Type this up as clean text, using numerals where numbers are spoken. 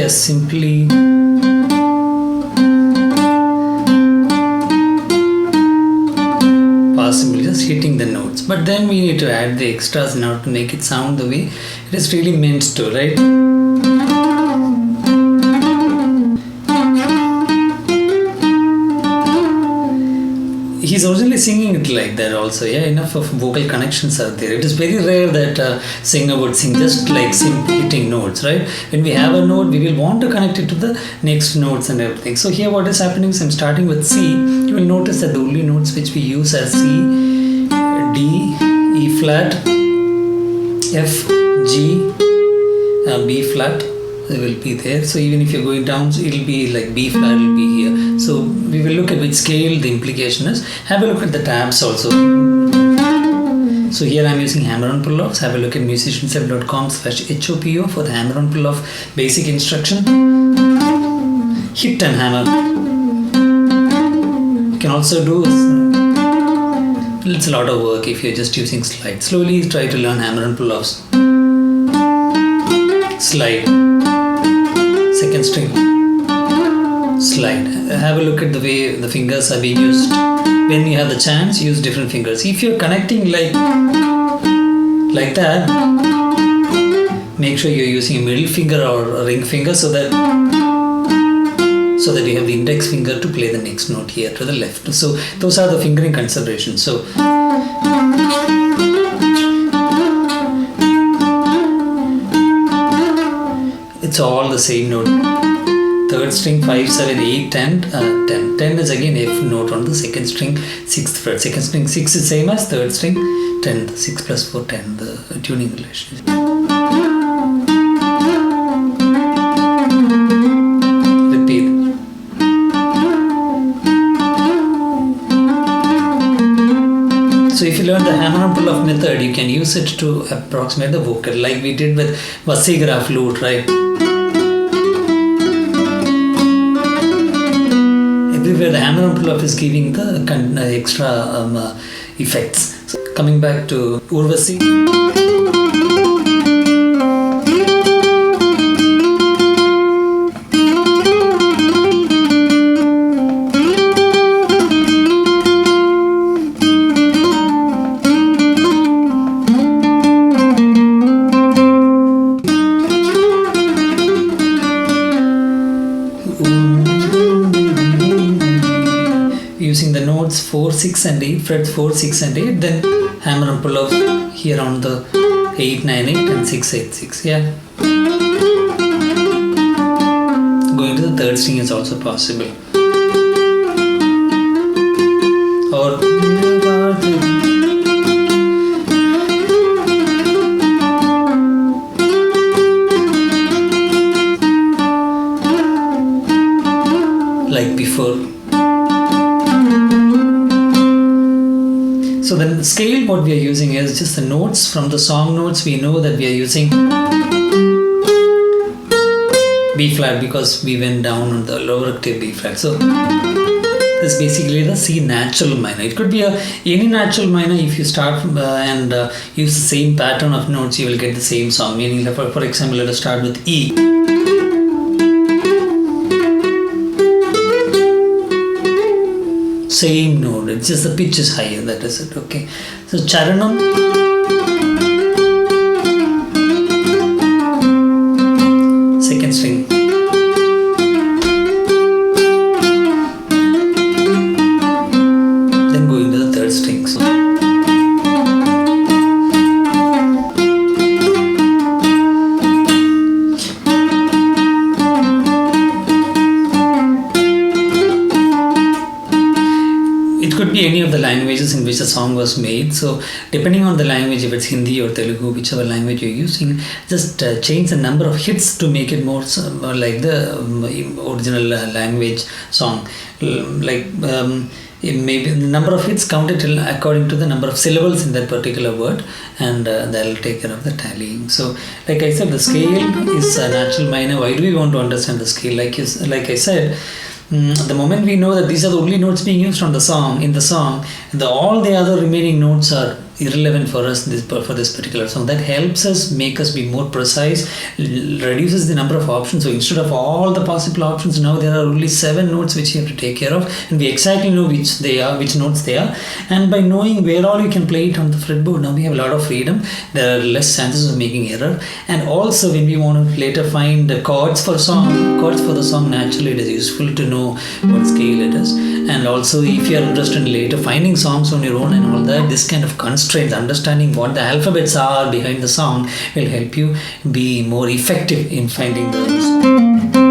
Yes, simply possibly just hitting the notes. But then we need to add the extras now to make it sound the way it is really meant to, right? He's originally singing it like that also, yeah. Enough of vocal connections are there. It is very rare that a singer would sing just like hitting notes, right? When we have a note, we will want to connect it to the next notes and everything. So here what is happening is I'm starting with C. You will notice that the only notes which we use are C, D, E flat, F, G, B flat will be there. So even if you're going down, so it will be like B flat will be here. So we will look at which scale the implication is. Have a look at the tabs also. So here I'm using hammer-on pull-offs. Have a look at musicianself.com/HOPO for the hammer-on pull-off basic instruction. Hit and hammer. You can also do, it's a lot of work if you're just using slide. Slowly try to learn hammer-on pull-offs. Slide. Second string. Slide. Have a look at the way the fingers are being used. When you have the chance, use different fingers. If you're connecting like that, make sure you're using a middle finger or a ring finger so that you have the index finger to play the next note here to the left. So those are the fingering considerations. So it's all the same note. Third string 5, 7, 8, 10. 10. 10 is again F note on the second string, 6th fret. Second string 6 is same as third string 10. 6 plus 4, 10. The tuning relationship. Repeat. So if you learn the hammer-on pull-off method, you can use it to approximate the vocal, like we did with Vasigra flute, right? Everywhere the hammer-on pull-off is giving the extra effects. So coming back to urvasi. Using the notes 4, 6 and 8, frets 4, 6 and 8, then hammer and pull off here on the 8, 9, 8 and 6, 8, 6, yeah. Going to the third string is also possible. Or like before. So the scale what we are using is just the notes from the song notes. We know that we are using B flat because we went down on the lower octave B flat. So this is basically the C natural minor. It could be any natural minor. If you start and use the same pattern of notes, you will get the same song. Meaning, for example, let us start with E. Same note, it's just the pitch is higher, that is it, okay. So Charanam, second string, then going to the third string. So it could be any of the languages in which the song was made. So depending on the language, if it's Hindi or Telugu, whichever language you're using, just change the number of hits to make it more like the original language song. Maybe the number of hits counted according to the number of syllables in that particular word, and that'll take care of the tallying. So like I said, the scale is a natural minor. Why do we want to understand the scale? Like I said, the moment we know that these are the only notes being used on the song, all the other remaining notes are irrelevant for us for this particular song. That helps us make us be more precise, reduces the number of options. So instead of all the possible options, now there are only 7 notes which you have to take care of, and we exactly know which notes they are. And by knowing where all you can play it on the fretboard, now we have a lot of freedom. There are less chances of making error. And also when we want to later find the chords for the song, naturally it is useful to know what scale it is. And also if you are interested in later finding songs on your own and all that, this kind of constraints, understanding what the alphabets are behind the song, will help you be more effective in finding the song.